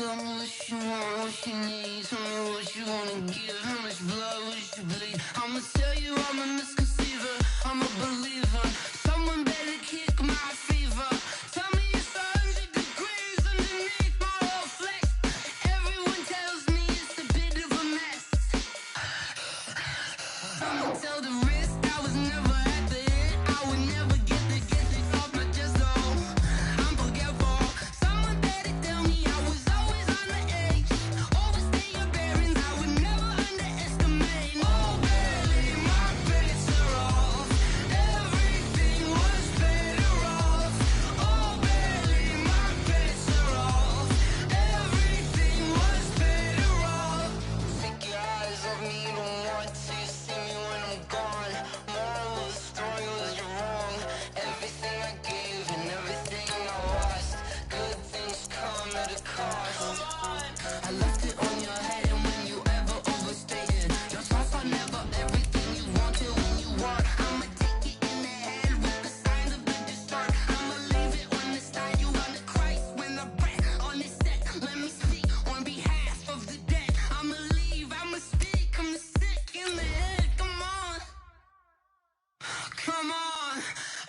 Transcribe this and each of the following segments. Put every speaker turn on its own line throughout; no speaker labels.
Tell me what you want, what you need. Tell me what you wanna give. How much blood would you bleed? I'ma tell you I'm a misconceiver. I'm a believer. Someone better kick my fever. Tell me it's 100 degrees underneath my whole flesh. Everyone tells me it's a bit of a mess. I'ma tell the risk I was never at the hit. I would never get this off my chest though. I'm forgetful. Someone better tell me I was always on the edge. Overstay your bearings, I would never underestimate. Oh barely, my bets are off. Everything was better off. Oh barely, my bets are off. Everything was better off. Take your eyes off me, don't want to see me when I'm gone. Moral of the story was you're wrong. Everything I gave and everything I lost. Good things come at a cost. I left it on your head, and when you ever overstated, your thoughts are never everything you wanted when you want. I'ma take it in the head with the signs of the distort. I'ma leave it on the side. You on the Christ when I breath on this set. Let me speak on behalf of the dead. I'ma leave, I'ma speak. I'm sick in the head. Come on, come on.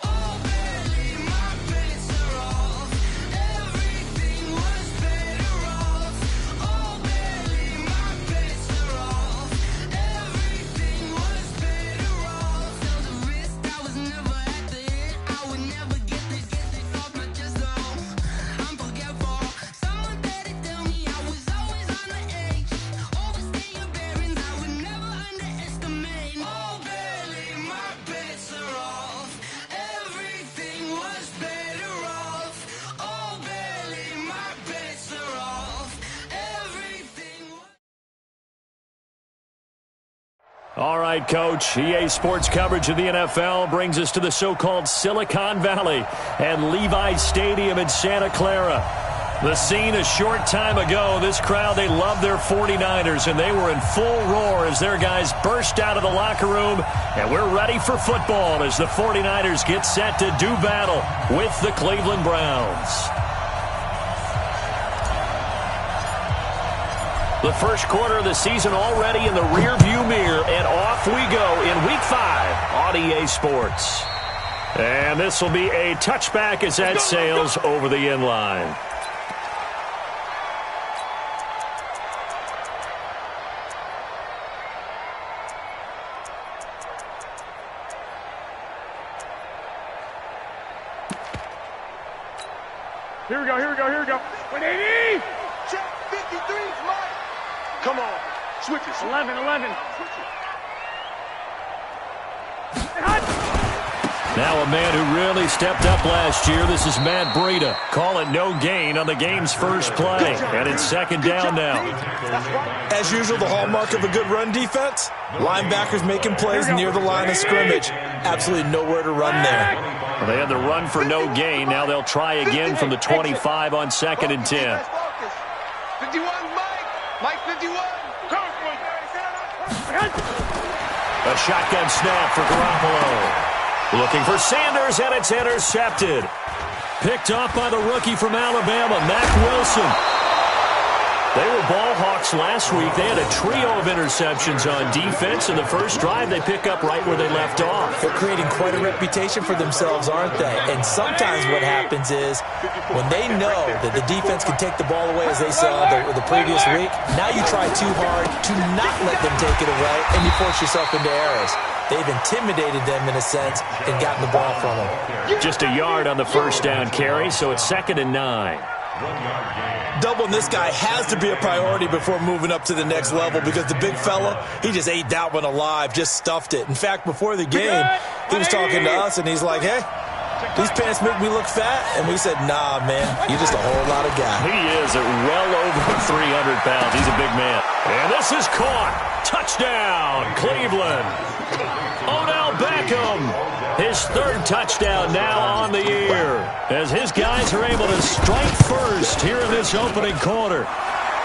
Oh, barely, my bets are off. Everything was better off. Oh, barely, my bets are off. Everything was better off. Tell the risk I was never at the hit. I would never get this off my chest though. I'm forgetful. Someone better tell me I was always on the edge. Overstay your bearings, I would never underestimate. Oh, barely, my bets are off. Everything was better off. Oh, barely, my bets are off. Everything was...
All right, Coach. EA Sports coverage of the NFL brings us to the so-called Silicon Valley and Levi's Stadium in Santa Clara. The scene a short time ago, this crowd, they love their 49ers, and they were in full roar as their guys burst out of the locker room, and we're ready for football as the 49ers get set to do battle with the Cleveland Browns. The first quarter of the season already in the rearview mirror, and off we go in Week 5 on EA Sports. And this will be a touchback as that sails over the end line.
Here we go, here we go, here we go. 180!
Check 53's Mike. Come on. Switch it.
11.
Now a man who really stepped up last year. This is Matt Breida. Call it no gain on the game's first play. And it's second down now.
As usual, the hallmark of a good run defense, linebackers making plays near the line of scrimmage. Absolutely nowhere to run there.
Well, they had the run for no gain. Now they'll try again from the 25 on 2nd and 10.
51 Mike. Mike 51.
A shotgun snap for Garoppolo. Looking for Sanders, and it's intercepted. Picked off by the rookie from Alabama, Mack Wilson. They were ball hawks last week. They had a trio of interceptions on defense. In the first drive, they pick up right where they left off.
They're creating quite a reputation for themselves, aren't they? And sometimes what happens is when they know that the defense can take the ball away, as they saw the previous week, now you try too hard to not let them take it away, and you force yourself into errors. They've intimidated them in a sense and gotten the ball from them.
Just a yard on the first down carry, so it's 2nd and 9.
Doubling this guy has to be a priority before moving up to the next level because the big fella, he just ate that one alive, just stuffed it. In fact, before the game, he was talking to us, and he's like, hey, these pants make me look fat. And we said, nah, man, you're just a whole lot of guy.
He is at well over 300 pounds. He's a big man. And this is caught. Touchdown, Cleveland. Odell Beckham, his 3rd touchdown now on the year, as his guys are able to strike first here in this opening quarter.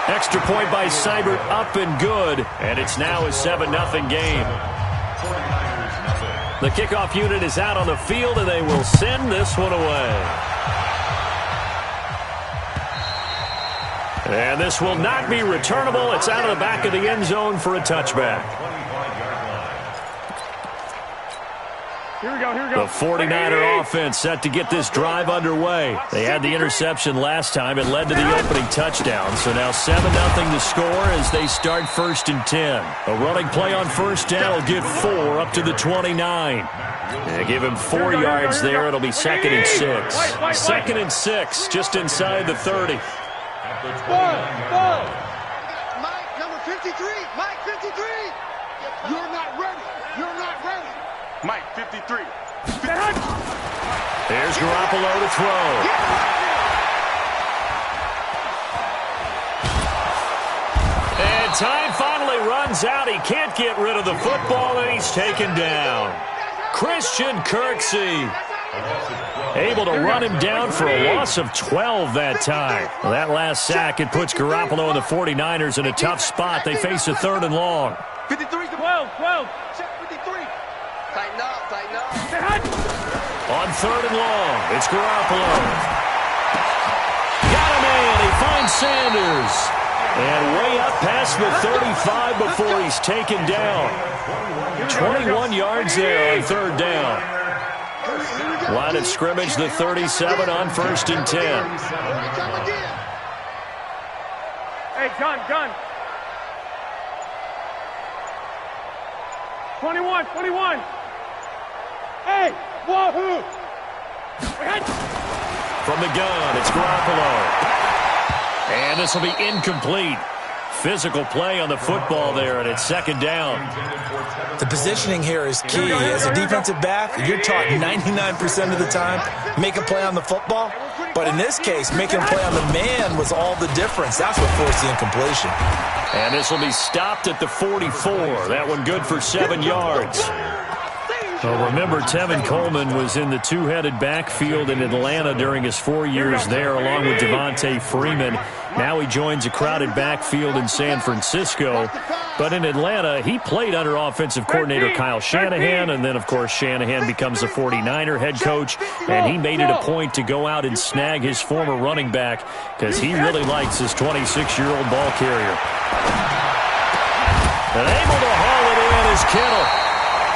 Extra point by Seibert, up and good, and it's now a 7-0 game. The kickoff unit is out on the field, and they will send this one away. And this will not be returnable. It's out of the back of the end zone for a touchback.
Here we go, here we go.
The 49er offense set to get this drive underway. They had the interception last time. It led to the opening touchdown. So now 7-0 to score as they start 1st and 10. A running play on first down will get 4 up to the 29. They give him 4 yards there. It'll be 2nd and 6. 2nd and 6, just inside the 30.
Ball. Mike, number 53. Mike, 53. You're not ready. You're not ready. Mike, 53.
There's Garoppolo to throw. And time finally runs out. He can't get rid of the football, and he's taken down. Christian Kirksey able to run him down for a loss of 12 that time. Well, that last sack, it puts Garoppolo and the 49ers in a tough spot. They face a 3rd and long.
53, 12. Check 53. Tighten up.
On 3rd and long, it's Garoppolo. Got him in. He finds Sanders. And way up past the 35 before he's taken down. 21 yards there on 3rd down. Line of scrimmage, the 37 on 1st and 10.
Hey, gun. 21. Hey, wahoo!
From the gun, it's Garoppolo. And this will be incomplete. Physical play on the football there, and it's 2nd down.
The positioning here is key. As a defensive back, you're taught 99% of the time, make a play on the football. But in this case, making a play on the man was all the difference. That's what forced the incompletion.
And this will be stopped at the 44. That one good for 7 yards. Well, remember, Tevin Coleman was in the two-headed backfield in Atlanta during his 4 years there, along with Devontae Freeman. Now he joins a crowded backfield in San Francisco. But in Atlanta, he played under offensive coordinator Kyle Shanahan, and then, of course, Shanahan becomes the 49er head coach, and he made it a point to go out and snag his former running back because he really likes his 26-year-old ball carrier. And able to haul it in is Kittle.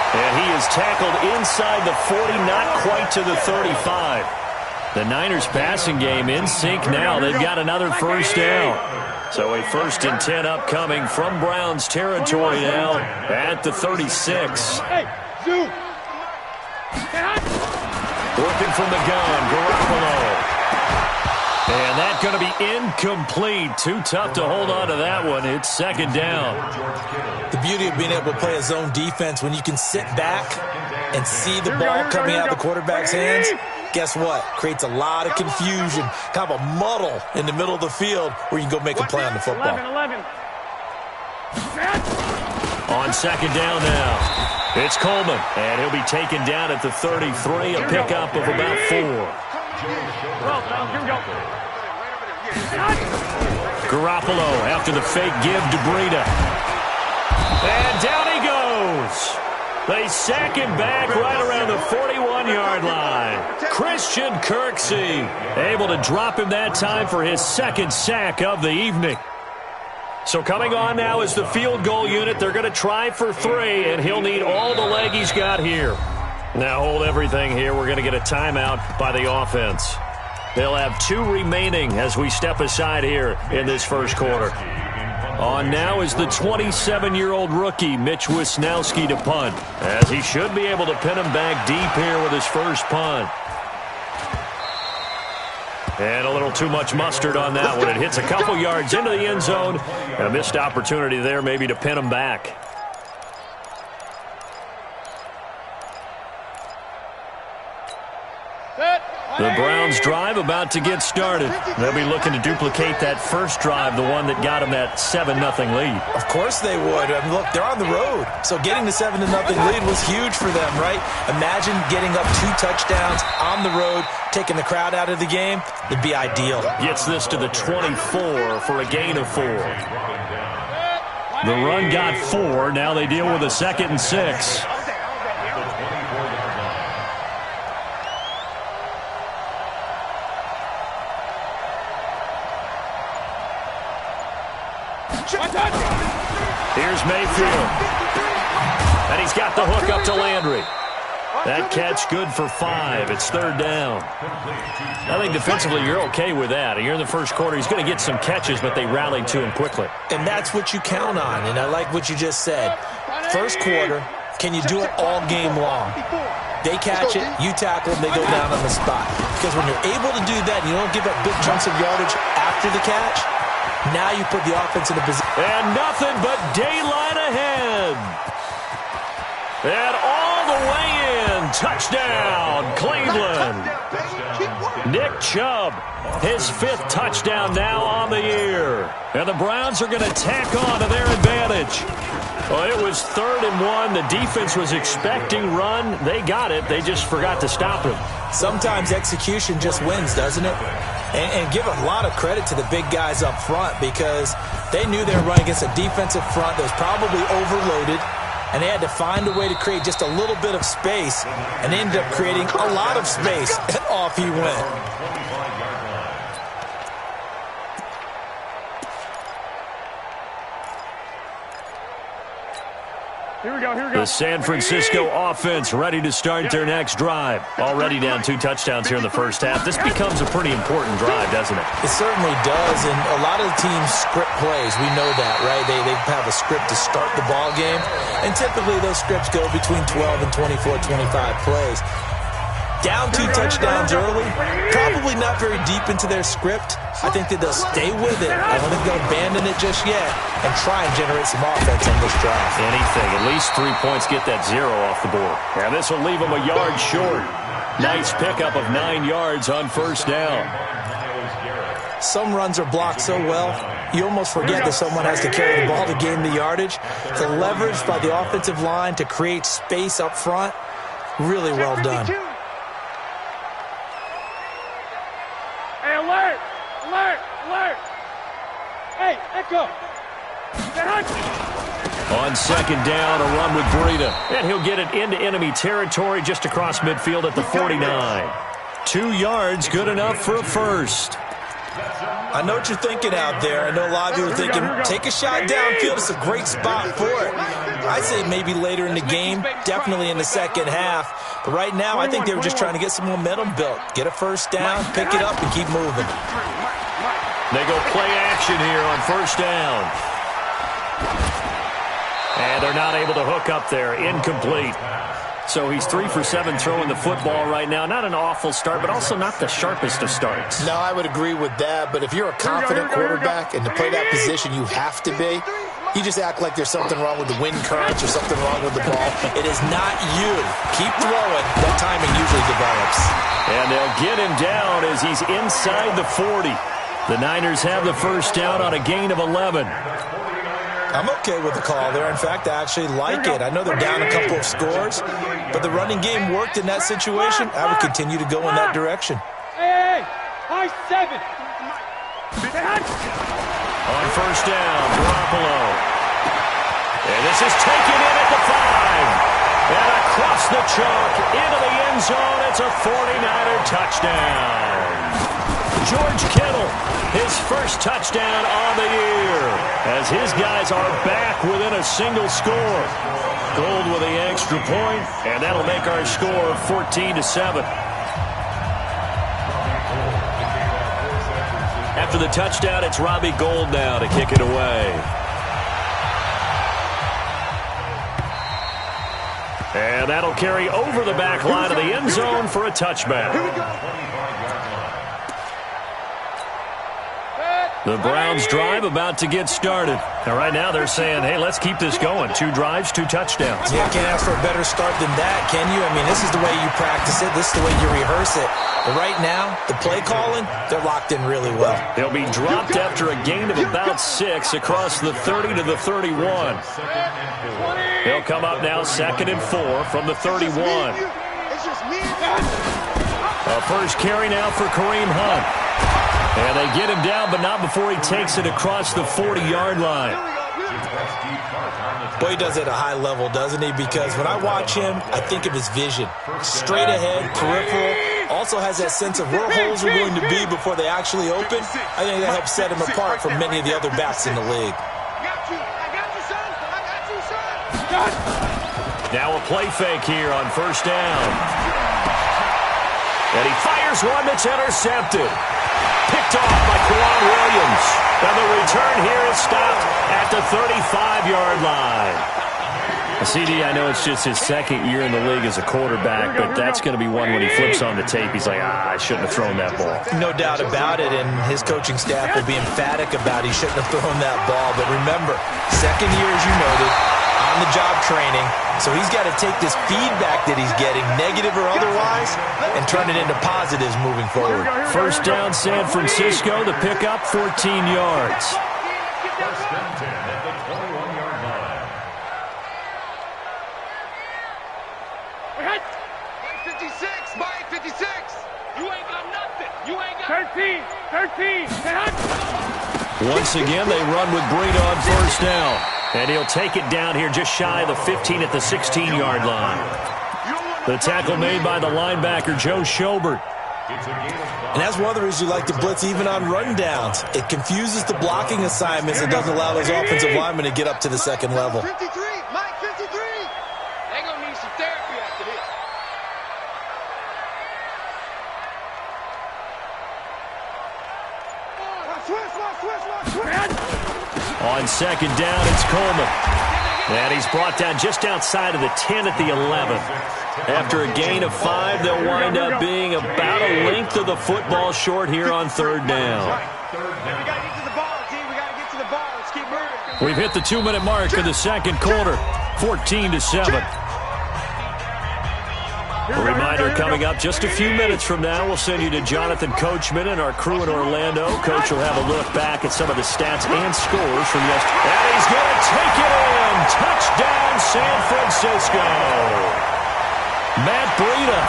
And he is tackled inside the 40, not quite to the 35. The Niners passing game in sync now. They've got another 1st down. So a 1st and 10 upcoming from Browns territory now at the 36. Working from the gun, Garoppolo. And that's going to be incomplete. Too tough to hold on to that one. It's 2nd down.
The beauty of being able to play a zone defense when you can sit back and see the ball coming out of the quarterback's hands, guess what? Creates a lot of confusion, kind of a muddle in the middle of the field where you can go make a play on the football.
11.
On 2nd down now, it's Coleman, and he'll be taken down at the 33, a pickup of about 4.
Here we go.
Garoppolo after the fake give to Breida. And down he goes. They sack him back right around the 41-yard line. Christian Kirksey able to drop him that time for his 2nd sack of the evening. So coming on now is the field goal unit. They're going to try for 3, and he'll need all the leg he's got here. Now hold everything here. We're going to get a timeout by the offense. They'll have 2 remaining as we step aside here in this 1st quarter. On now is the 27-year-old rookie, Mitch Wisnowski, to punt, as he should be able to pin him back deep here with his 1st punt. And a little too much mustard on that one. It hits a couple yards into the end zone, and a missed opportunity there maybe to pin him back. The Browns drive about to get started. They'll be looking to duplicate that first drive, the one that got them that 7-0 lead.
Of course they would. I mean, look, they're on the road. So getting the 7-0 lead was huge for them, right? Imagine getting up 2 touchdowns on the road, taking the crowd out of the game. It'd be ideal.
Gets this to the 24 for a gain of 4. The run got 4. Now they deal with a 2nd and 6. Here's Mayfield. And he's got the hook up to Landry. That catch good for 5. It's 3rd down. I think defensively you're okay with that. You're in the first quarter. He's going to get some catches, but they rallied to him quickly.
And that's what you count on, and I like what you just said. First quarter, can you do it all game long? They catch it, you tackle them, they go down on the spot. Because when you're able to do that and you don't give up big chunks of yardage after the catch, now you put the offense in a position.
And nothing but daylight ahead. And all the way in. Touchdown, Cleveland. Nick Chubb, his 5th touchdown now on the year. And the Browns are going to tack on to their advantage. Well, it was 3rd and 1. The defense was expecting run. They got it. They just forgot to stop him.
Sometimes execution just wins, doesn't it? And give a lot of credit to the big guys up front because they knew they were running against a defensive front that was probably overloaded, and they had to find a way to create just a little bit of space, and they ended up creating a lot of space. Off he went.
Here we go, here we go.
The San Francisco offense ready to start their next drive. Already down 2 touchdowns here in the first half. This becomes a pretty important drive, doesn't it?
It certainly does, and a lot of the teams script plays. We know that, right? They have a script to start the ball game, and typically those scripts go between 12 and 24, 25 plays. Down 2 touchdowns early, probably not very deep into their script. I think that they'll stay with it. I don't think they'll abandon it just yet and try and generate some offense on this drive.
Anything. At least 3 points, get that 0 off the board. And this will leave them a yard short. Nice pickup of 9 yards on 1st down.
Some runs are blocked so well, you almost forget that someone has to carry the ball to gain the yardage. The leverage by the offensive line to create space up front, really well done.
Hey, alert! Alert! Alert! Hey, Echo!
On 2nd down, a run with Breida. And he'll get it into enemy territory just across midfield at the 49. 2 yards, good enough for a first.
I know what you're thinking out there. I know a lot of you are thinking, take a shot downfield. It's a great spot for it. I say maybe later in the game, definitely in the second half. But right now, I think they were just trying to get some momentum built. Get a first down, pick it up, and keep moving.
They go play action here on 1st down. And they're not able to hook up there. Incomplete. So he's 3 for 7 throwing the football right now. Not an awful start, but also not the sharpest of starts.
No, I would agree with that. But if you're a confident quarterback and to play that position you have to be, you just act like there's something wrong with the wind currents or something wrong with the ball.
It is not you. Keep throwing. That timing usually develops.
And they'll get him down as he's inside the 40. The Niners have the first down on a gain of 11.
I'm okay with the call there. In fact, I actually like it. I know they're down a couple of scores, but the running game worked in that situation. I would continue to go in that direction.
Hey, high 7.
On 1st down, Garoppolo. And this is taken in at the 5. And across the chalk into the end zone. It's a 49er touchdown. George Kittle, his first touchdown on the year, as his guys are back within a single score. Gold with the extra point, and that'll make our score 14-7. After the touchdown, it's Robbie Gould now to kick it away. And that'll carry over the back line of the end zone for a touchback. The Browns drive about to get started. And right now they're saying, hey, let's keep this going. 2 drives, 2 touchdowns.
Yeah, can't ask for a better start than that, can you? I mean, this is the way you practice it. This is the way you rehearse it. But right now, the play calling, they're locked in really well.
They'll be dropped after a gain of about 6 across the 30 to the 31. They'll come up now 2nd and 4 from the 31. A first carry now for Kareem Hunt. And they get him down, but not before he takes it across the 40-yard line.
Boy, he does it at a high level, doesn't he? Because when I watch him, I think of his vision. Straight ahead, peripheral. Also has that sense of where holes are going to be before they actually open. I think that helps set him apart from many of the other backs in the league.
Now a play fake here on first down. And he fires one that's intercepted. Picked off by Kwan Williams. And the return here is stopped at the 35-yard line. CD, I know it's just his second year in the league as a quarterback, but that's going to be one when he flips on the tape. He's like, I shouldn't have thrown that ball.
No doubt about it, and his coaching staff will be emphatic about he shouldn't have thrown that ball. But remember, second year, as you noted, on-the-job training, so he's got to take this feedback that he's getting, negative or otherwise, and turn it into positives moving forward.
First down, San Francisco. The pickup, 14 yards.
First and 10 at the 21-yard line.
Mike 56, Mike 56.
You ain't got nothing. You ain't got 13.
Once again, they run with Breida on first down. And he'll take it down here just shy of the 15 at the 16-yard line. The tackle made by the linebacker, Joe Schobert.
And that's one of the reasons you like to blitz even on rundowns. It confuses the blocking assignments and doesn't allow those offensive linemen to get up to the second level.
53, Mike 53.
They're going to need some therapy after this.
On second down, it's Coleman. And he's brought down just outside of the 10 at the 11. After a gain of 5, they'll wind up being about a length of the football short here on third down.
We got to get to the ball, T. We got to get to the ball. Let's keep moving.
We've hit the 2-minute mark of the second quarter, 14-7. A reminder coming up just a few minutes from now. We'll send you to Jonathan Coachman and our crew in Orlando. Coach will have a look back at some of the stats and scores from yesterday. And he's going to take it in. Touchdown, San Francisco. Matt Breida,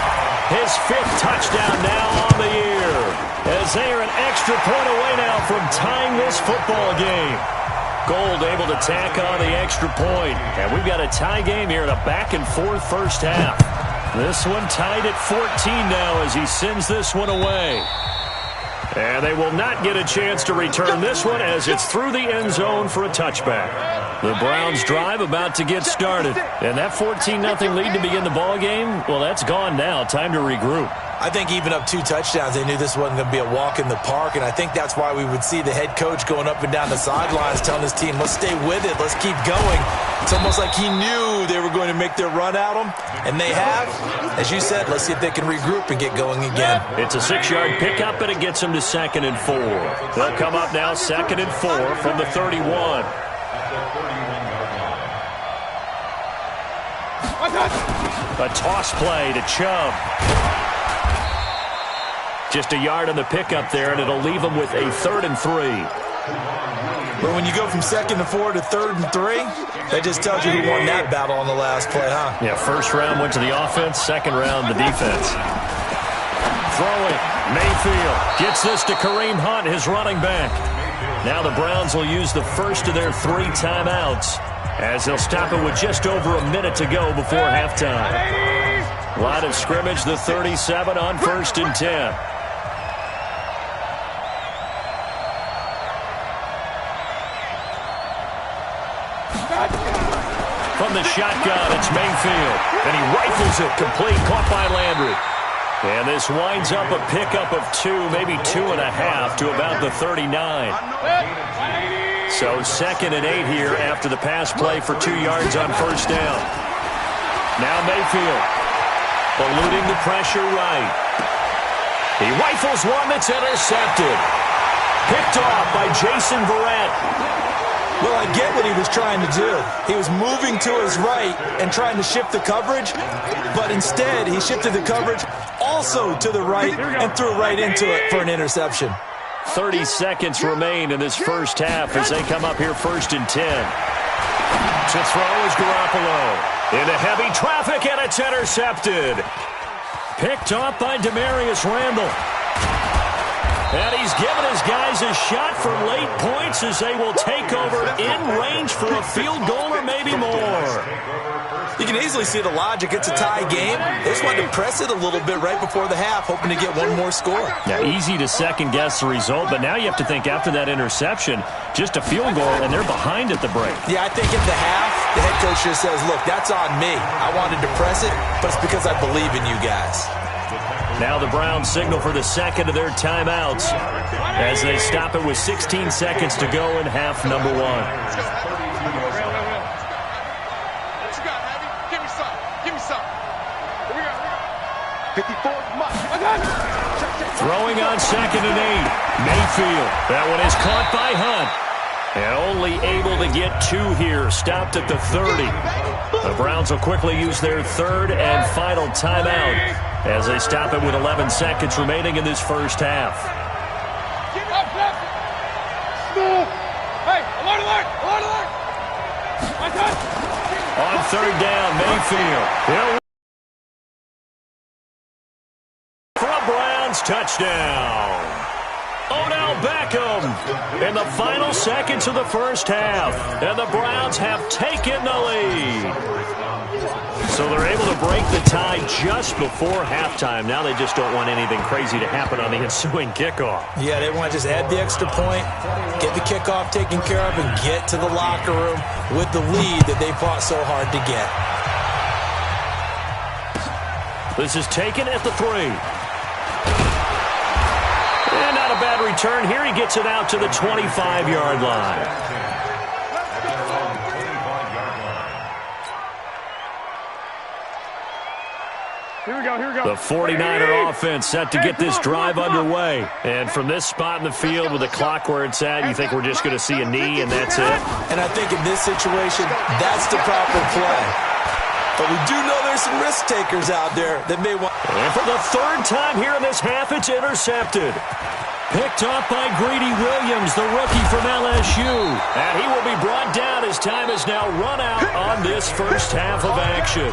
his 5th touchdown now on the year. As they are an extra point away now from tying this football game. Gold able to tack on the extra point. And we've got a tie game here in a back-and-forth first half. This one tied at 14 now as he sends this one away. And they will not get a chance to return this one as it's through the end zone for a touchback. The Browns drive about to get started. And that 14-0 lead to begin the ball game, well, that's gone now. Time to regroup.
I think even up 2 touchdowns, they knew this wasn't going to be a walk in the park, and I think that's why we would see the head coach going up and down the sidelines telling his team, let's stay with it, let's keep going. It's almost like he knew they were going to make their run at him, and they have. As you said, let's see if they can regroup and get going again.
It's a 6-yard pickup, and it gets them to 2nd and 4. They'll come up now 2nd and 4 from the 31. A toss play to Chubb. Just a yard on the pickup there, and it'll leave them with a 3rd and 3.
But when you go from 2nd and 4 to 3rd and 3, that just tells you who won that battle on the last play, huh?
Yeah, first round went to the offense, second round the defense. Throwing, Mayfield gets this to Kareem Hunt, his running back. Now the Browns will use the first of their 3 timeouts as they'll stop it with just over a minute to go before halftime. Line of scrimmage, the 37 on 1st and 10. From the shotgun, it's Mayfield. And he rifles it complete, caught by Landry. And this winds up a pickup of 2, maybe 2.5 to about the 39. So 2nd and 8 here after the pass play for 2 yards on first down. Now Mayfield, eluding the pressure right. He rifles one that's intercepted. Picked off by Jason Verrett.
Well, I get what he was trying to do. He was moving to his right and trying to shift the coverage, but instead he shifted the coverage also to the right and threw right into it for an interception.
30 seconds remain in this first half as they come up here 1st and 10. To throw is Garoppolo. Into heavy traffic, and it's intercepted. Picked off by Demarius Randall. And he's given his guys a shot for late points as they will take over in range for a field goal or maybe more.
You can easily see the logic. It's a tie game. They just wanted to press it a little bit right before the half, hoping to get one more score.
Now, easy to second-guess the result, but now you have to think after that interception, just a field goal, and they're behind at the break.
Yeah, I think at the half, the head coach just says, look, that's on me. I wanted to press it, but it's because I believe in you guys.
Now the Browns signal for the second of their timeouts as they stop it with 16 seconds to go in half number one. Throwing on 2nd and 8. Mayfield. That one is caught by Hunt. And only able to get 2 here. Stopped at the 30. The Browns will quickly use their third and final timeout as they stop it with 11 seconds remaining in this first half. On 3rd down, Mayfield. For a Browns touchdown. Odell Beckham in the final seconds of the first half. And the Browns have taken the lead. So they're able to break the tie just before halftime. Now they just don't want anything crazy to happen on the ensuing kickoff.
Yeah, they want to just add the extra point, get the kickoff taken care of, and get to the locker room with the lead that they fought so hard to get.
This is taken at the 3. And not a bad return here. He gets it out to the 25-yard line.
Here we go.
The 49er offense set to get this drive underway. And from this spot in the field with the clock where it's at, you think we're just going to see a knee and that's it?
And I think in this situation, that's the proper play. But we do know there's some risk takers out there that may want...
And for the 3rd time here in this half, it's intercepted. Picked off by Greedy Williams, the rookie from LSU. And he will be brought down as time is now run out on this first half of action.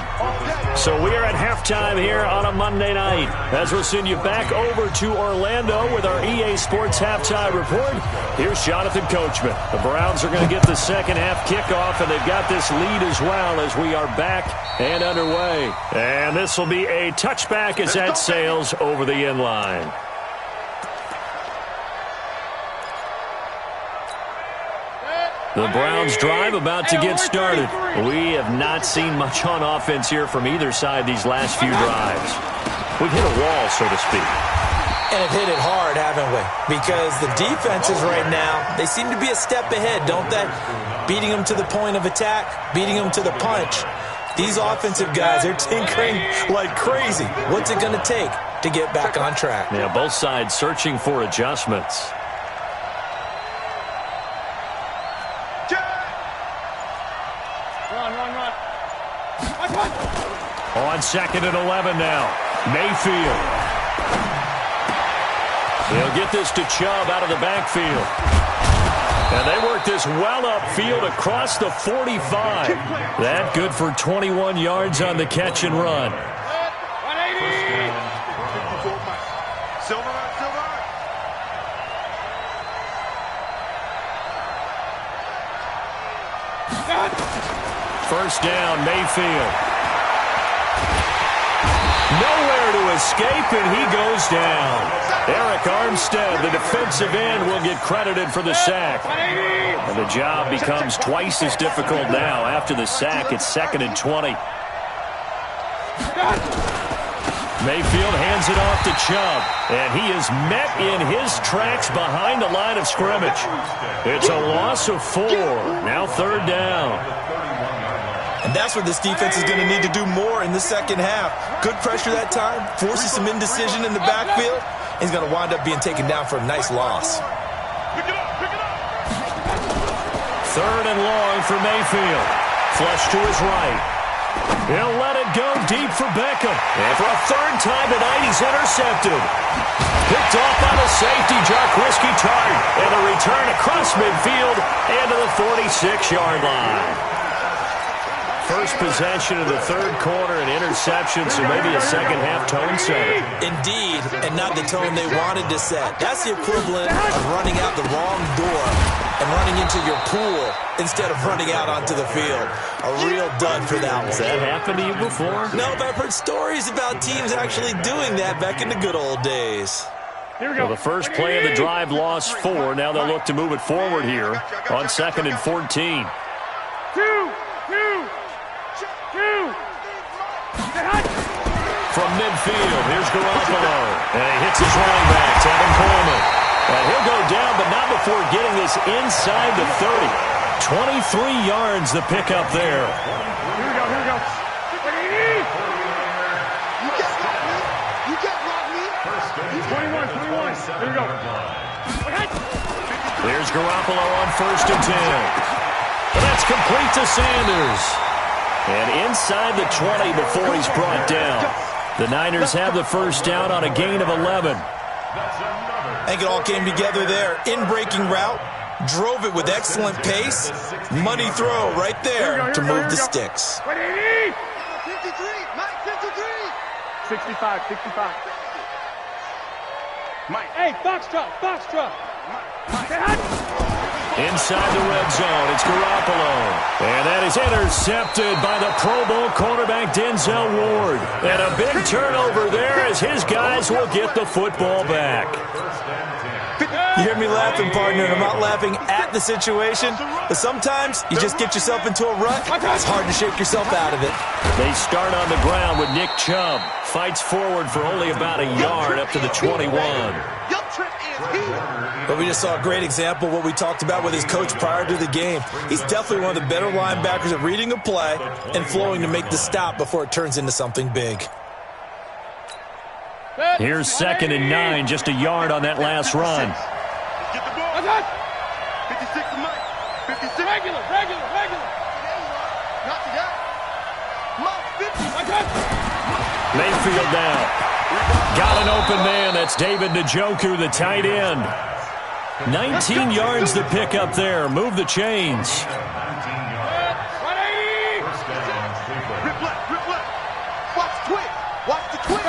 So we are at halftime here on a Monday night. As we'll send you back over to Orlando with our EA Sports Halftime Report, here's Jonathan Coachman. The Browns are going to get the second half kickoff, and they've got this lead as well as we are back and underway. And this will be a touchback as that sails over the end line. The Browns drive about to get started. We have not seen much on offense here from either side these last few drives. We've hit a wall, so to speak.
And have hit it hard, haven't we? Because the defenses right now, they seem to be a step ahead, don't they? Beating them to the point of attack, beating them to the punch. These offensive guys, they're tinkering like crazy. What's it going to take to get back on track?
Yeah, both sides searching for adjustments. On 2nd and 11 now. Mayfield. He'll get this to Chubb out of the backfield. And they work this well upfield across the 45. That good for 21 yards on the catch and run.
180.
Silver.
First down, Mayfield. Nowhere to escape, and he goes down. Eric Armstead, the defensive end, will get credited for the sack. And the job becomes twice as difficult now. After the sack, it's 2nd and 20. Mayfield hands it off to Chubb, and he is met in his tracks behind the line of scrimmage. It's a loss of 4. Now 3rd down.
And that's what this defense is going to need to do more in the second half. Good pressure that time, forces some indecision in the backfield. He's going to wind up being taken down for a nice loss.
3rd and long for Mayfield. Flush to his right. He'll let it go deep for Beckham. And for a 3rd time tonight, he's intercepted. Picked off by the safety, Jae44's Tart. And a return across midfield and to the 46-yard line. First possession of the third quarter, an interception, so maybe a second-half tone setter.
Indeed, and not the tone they wanted to set. That's the equivalent of running out the wrong door and running into your pool instead of running out onto the field. A real dud for that one.
Has that happened to you before?
No, but I've heard stories about teams actually doing that back in the good old days.
Here we go.
Well, the first play of the drive lost 4. Now they'll look to move it forward here on 2nd and 14. From midfield, here's Garoppolo. And he hits his running back, Tevin Coleman. And he'll go down, but not before getting this inside the 30. 23 yards the pickup there.
Here we go.
You can't block me.
21. Here we go.
There's Garoppolo on 1st and 10. And that's complete to Sanders. And inside the 20 before he's brought down. The Niners have the first down on a gain of 11.
I think it all came together there. In-breaking route, drove it with excellent pace. Money throw right there to move the sticks.
180.
53, Mike, 53.
65. Mike. Hey, box truck.
Inside the red zone, it's Garoppolo. And that is intercepted by the Pro Bowl cornerback Denzel Ward. And a big turnover there as his guys will get the football back.
You hear me laughing, partner, and I'm not laughing at the situation, but sometimes you just get yourself into a rut. It's hard to shake yourself out of it.
They start on the ground with Nick Chubb. Fights forward for only about a yard up to the 21.
Your trip is here.
But we just saw a great example of what we talked about with his coach prior to the game. He's definitely one of the better linebackers at reading a play and flowing to make the stop before it turns into something big.
Here's 2nd and 9, just a yard on that last run.
Get the ball. 56 to Mike. 56.
Regular.
Not to that. Mike, 50.
Mayfield now. Got an open man. That's David Njoku, the tight end. 19 yards to pick up there. Move the chains.
180.
Rip left. Watch the twig.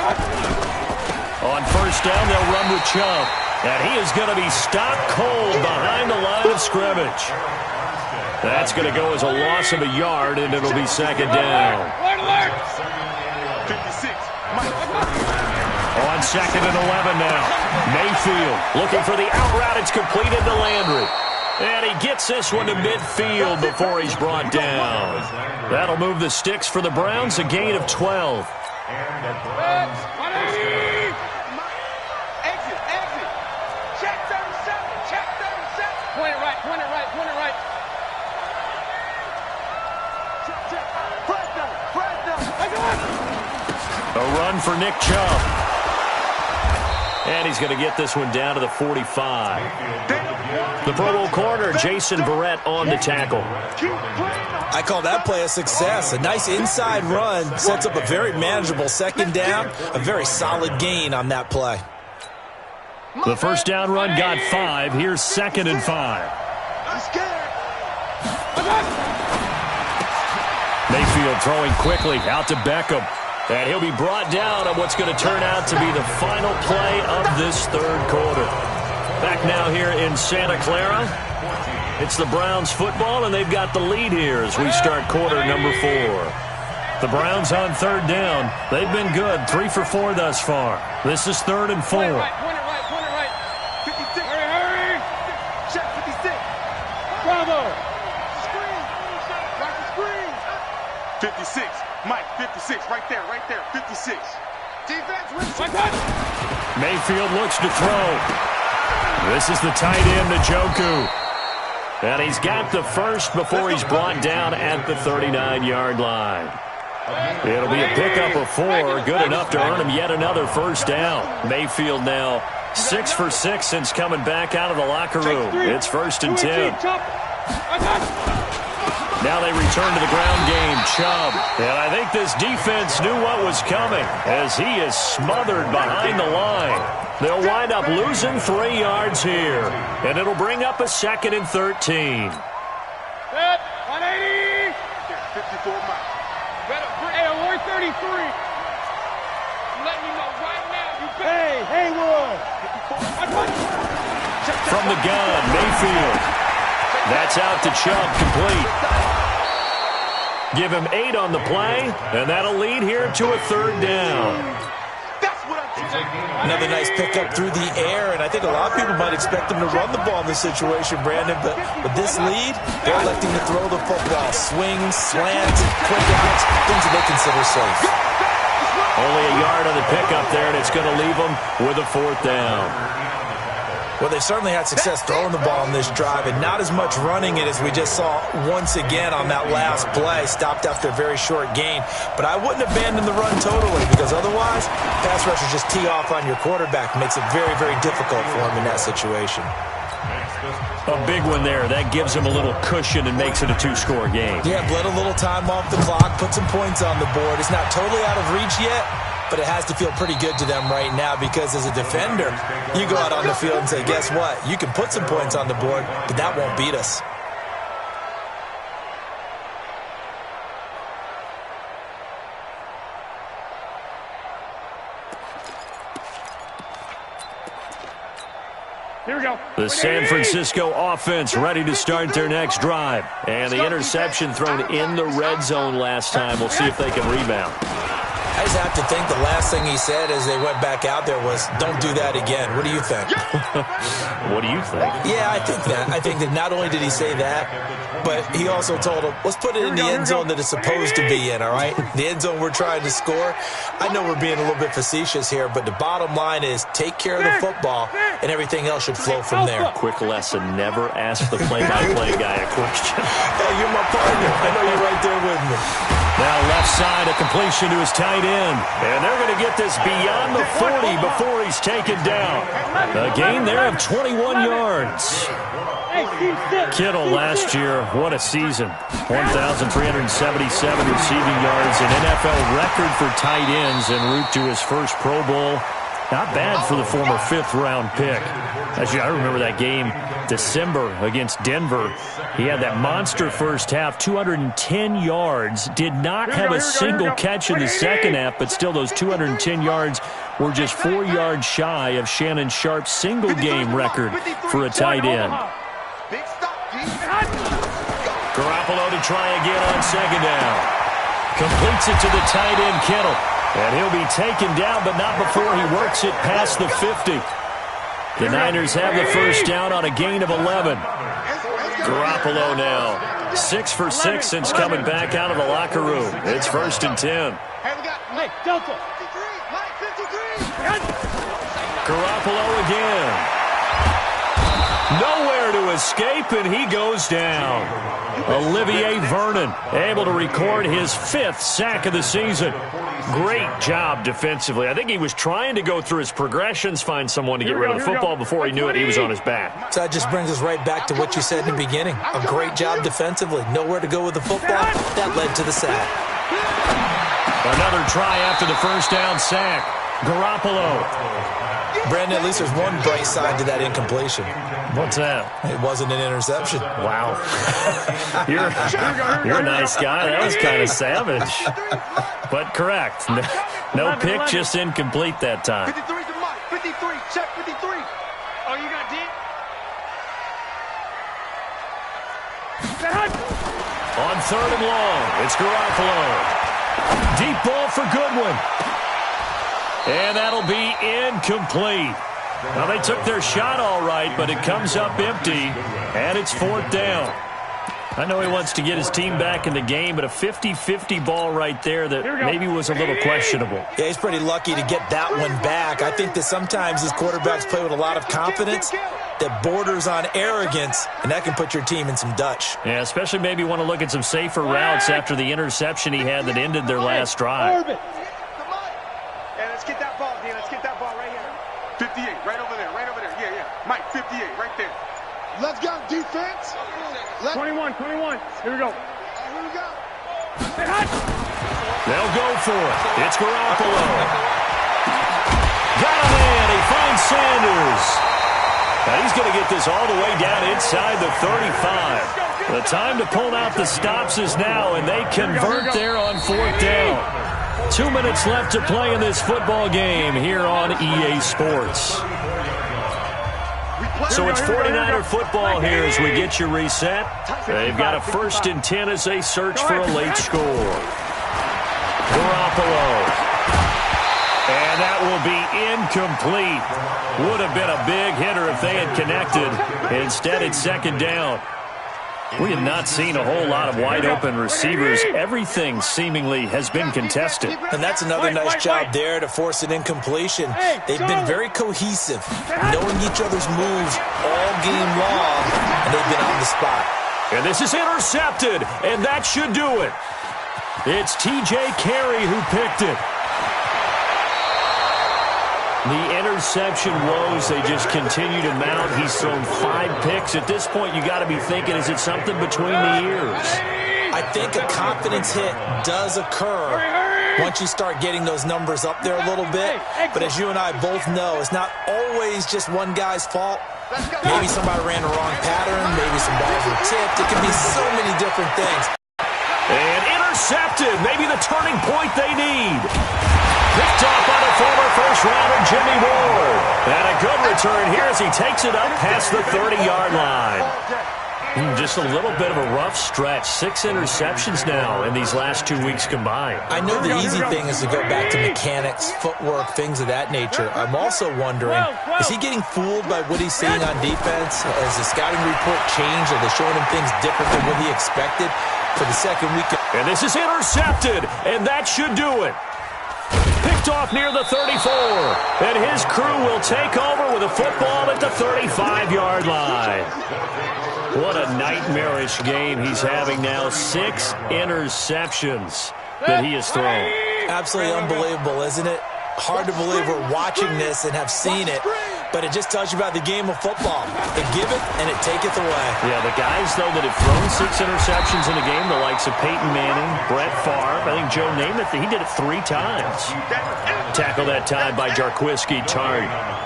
On 1st down, they'll run with Chubb. And he is going to be stopped cold behind the line of scrimmage. That's going to go as a loss of a yard, and it'll be 2nd down.
56.
On 2nd and 11 now. Mayfield looking for the out route. It's completed to Landry. And he gets this one to midfield before he's brought down. That'll move the sticks for the Browns, a gain of 12.
Exit. Check 37.
Point it right.
Check. Press down.
A run for Nick Chubb. And he's going to get this one down to the 45. The Pro Bowl corner, Jason Verrett, on the tackle.
I call that play a success. A nice inside run sets up a very manageable 2nd down. A very solid gain on that play.
The first down run got 5. Here's 2nd and 5.
I'm scared.
Mayfield throwing quickly out to Beckham. And he'll be brought down on what's going to turn out to be the final play of this third quarter. Back now here in Santa Clara. It's the Browns football, and they've got the lead here as we start quarter number 4. The Browns on 3rd down. They've been good, 3 for 4 thus far. This is 3rd and 4.
Point it right.
56.
Hurry.
Check 56.
Bravo.
Screen. Watch the screen. 56. Mike, 56. Right there. 56. Defense with
Mayfield looks to throw. This is the tight end, Njoku. And he's got the first before he's brought down at the 39-yard line. It'll be a pickup of 4, good enough to earn him yet another first down. Mayfield now 6 for 6 since coming back out of the locker room. It's 1st and 10. Now they return to the ground game. Chubb. And I think this defense knew what was coming as he is smothered behind the line. They'll wind up losing 3 yards here. And it'll bring up a 2nd and 13.
180.
54 Mike.
33. Let me know right now. You Hey, Haywood.
From the gun, Mayfield. That's out to Chubb, complete. Give him 8 on the play, and that'll lead here to a 3rd down.
Another nice pickup through the air, and I think a lot of people might expect him to run the ball in this situation, Brandon, but with this lead, they're electing to throw the football. Swings, slants, quick outs, things that they consider safe.
Only a yard on the pickup there, and it's going to leave them with a 4th down.
Well, they certainly had success throwing the ball in this drive, and not as much running it as we just saw once again on that last play. Stopped after a very short gain. But I wouldn't abandon the run totally, because otherwise, pass rushers just tee off on your quarterback. Makes it very, very difficult for him in that situation.
A big one there. That gives him a little cushion and makes it a 2-score game.
Yeah, bled a little time off the clock, put some points on the board. It's not totally out of reach yet, but it has to feel pretty good to them right now, because as a defender, you go out on the field and say, guess what? You can put some points on the board, but that won't beat us.
Here we go.
The San Francisco offense ready to start their next drive. And the interception thrown in the red zone last time. We'll see if they can rebound.
I just have to think the last thing he said as they went back out there was, don't do that again. What do you think?
What do you think?
Yeah, I think that. I think that not only did he say that, but he also told him, let's put it in the end zone that it's supposed to be in, all right? The end zone we're trying to score. I know we're being a little bit facetious here, but the bottom line is take care of the football, and everything else should flow from there.
Quick lesson, never ask the play-by-play guy a question.
Hey, you're my partner. I know you're right there with me.
Now left side, a completion to his tight end. And they're going to get this beyond the 40 before he's taken down. A gain there of 21 yards. Kittle last year, what a season. 1,377 receiving yards, an NFL record for tight ends en route to his first Pro Bowl. Not bad for the former 5th-round pick. Actually, I remember that game, December, against Denver. He had that monster first half, 210 yards. Did not have a single catch in the second half, but still those 210 yards were just 4 yards shy of Shannon Sharp's single-game record for a tight end. Garoppolo to try again on 2nd down. Completes it to the tight end, Kittle. And he'll be taken down, but not before he works it past the 50. The Niners have the first down on a gain of 11. Garoppolo now, 6 for 6 since coming back out of the locker room. It's 1st and 10.
Hey, Delta.
Garoppolo again. Nowhere to escape, and he goes down. Olivier Vernon able to record his 5th sack of the season. Great job defensively. I think he was trying to go through his progressions, find someone to get rid of the football. Before he knew it, he was on his back.
So that just brings us right back to what you said in the beginning. A great job defensively. Nowhere to go with the football. That led to the sack.
Another try after the first down sack. Garoppolo.
Brandon, at least there's one bright side to that incompletion.
What's that?
It wasn't an interception.
Wow. You're a nice guy. That was kind of savage. But correct. No pick, just incomplete that time.
53's the mic. 53. Check 53.
Oh, you got D?
On 3rd and long, it's Garoppolo. Deep ball for Goodwin. And that'll be incomplete. Now, they took their shot all right, but it comes up empty, and it's 4th down. I know he wants to get his team back in the game, but a 50-50 ball right there that maybe was a little questionable.
Yeah, he's pretty lucky to get that one back. I think that sometimes these quarterbacks play with a lot of confidence that borders on arrogance, and that can put your team in some Dutch.
Yeah, especially maybe want to look at some safer routes after the interception he had that ended their last drive.
Hey, let's get that ball, D. Let's get that ball right here. 58, right over there, right over there. Yeah, yeah. Mike, 58, right there. Let's go, defense.
21. Here we go.
Here we go.
They'll go for it. It's Garoppolo. Got him in. He finds Sanders. Now he's going to get this all the way down inside the 35. The time to pull out the stops is now, and they convert there on 4th down. 2 minutes left to play in this football game here on EA Sports. So it's 49er football here as we get you reset. They've got a 1st and 10 as they search for a late score. Garoppolo. And that will be incomplete. Would have been a big hitter if they had connected. Instead, it's 2nd down. We have not seen a whole lot of wide-open receivers. Everything seemingly has been contested.
And that's another nice job there to force an incompletion. They've been very cohesive, knowing each other's moves all game long, and they've been on the spot.
And this is intercepted, and that should do it. It's T.J. Carey who picked it. The interception woes, they just continue to mount. He's thrown 5 picks. At this point, you got to be thinking, is it something between the ears?
I think a confidence hit does occur once you start getting those numbers up there a little bit. But as you and I both know, it's not always just one guy's fault. Maybe somebody ran the wrong pattern. Maybe some balls were tipped. It can be so many different things.
And intercepted. Maybe the turning point they need. Picked off by the former first-rounder Jimmy Ward. And a good return here as he takes it up past the 30-yard line. Just a little bit of a rough stretch. 6 interceptions now in these last 2 weeks combined.
I know the easy thing is to go back to mechanics, footwork, things of that nature. I'm also wondering, is he getting fooled by what he's seeing on defense? Has the scouting report changed? Are they showing him things different than what he expected for the second week?
And this is intercepted, and that should do it. Picked off near the 34, and his crew will take over with a football at the 35-yard line. What a nightmarish game he's having now. 6 interceptions that he has thrown.
Absolutely unbelievable, isn't it? Hard to believe we're watching this and have seen it, but it just tells you about the game of football. It giveth and it taketh away.
Yeah, the guys, though, that have thrown 6 interceptions in a game, the likes of Peyton Manning, Brett Favre, I think Joe Namath, he did it 3 times. Tackle that time by Jae44's.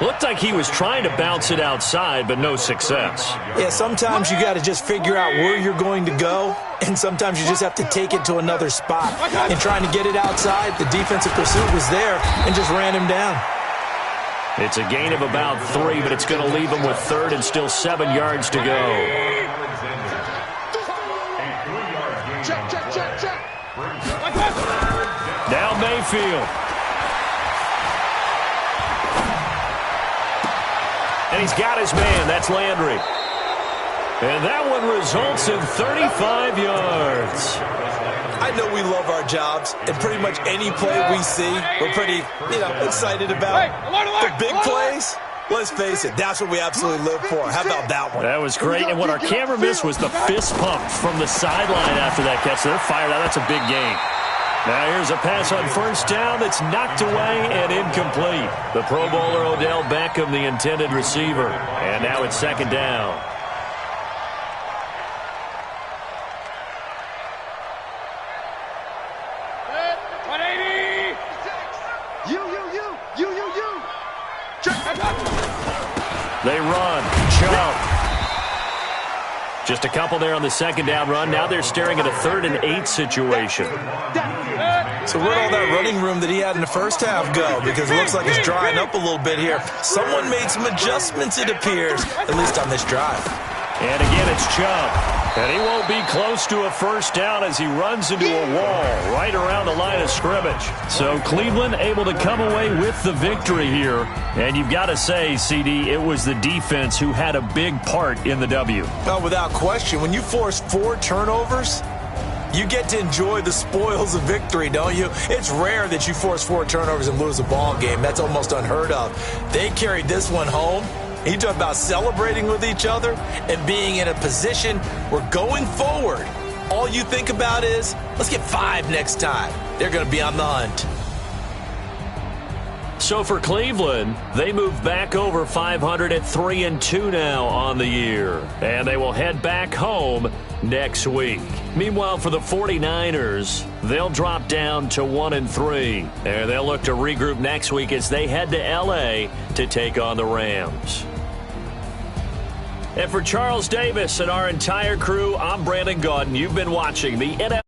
Looked like he was trying to bounce it outside, but no success.
Yeah, sometimes you got to just figure out where you're going to go, and sometimes you just have to take it to another spot. And trying to get it outside, the defensive pursuit was there and just ran him down.
It's a gain of about 3, but it's going to leave him with 3rd and still 7 yards to go. Now Mayfield. And he's got his man. That's Landry. And that one results in 35 yards.
I know we love our jobs, and pretty much any play we see, we're pretty, excited about. The big plays, let's face it, that's what we absolutely live for. How about that one?
That was great, and what our camera missed was the fist pump from the sideline after that catch. They're fired out. That's a big gain. Now here's a pass on 1st down that's knocked away and incomplete. The Pro Bowler Odell Beckham, the intended receiver. And now it's 2nd down. They run. Jump. Just a couple there on the 2nd down run. Now they're staring at a 3rd and 8 situation.
So where'd all that running room that he had in the first half go? Because it looks like it's drying up a little bit here. Someone made some adjustments, it appears, at least on this drive.
And again, it's Chubb. And he won't be close to a 1st down as he runs into a wall right around the line of scrimmage. So Cleveland able to come away with the victory here. And you've got to say, CD, it was the defense who had a big part in the W.
Oh, without question. When you force 4 turnovers, you get to enjoy the spoils of victory, don't you? It's rare that you force 4 turnovers and lose a ball game. That's almost unheard of. They carried this one home. You talk about celebrating with each other and being in a position where going forward, all you think about is, let's get 5 next time. They're going to be on the hunt.
So for Cleveland, they move back over 500 at 3-2 now on the year. And they will head back home next week. Meanwhile, for the 49ers, they'll drop down to 1-3. And they'll look to regroup next week as they head to L.A. to take on the Rams. And for Charles Davis and our entire crew, I'm Brandon Gaudin. You've been watching the NFL.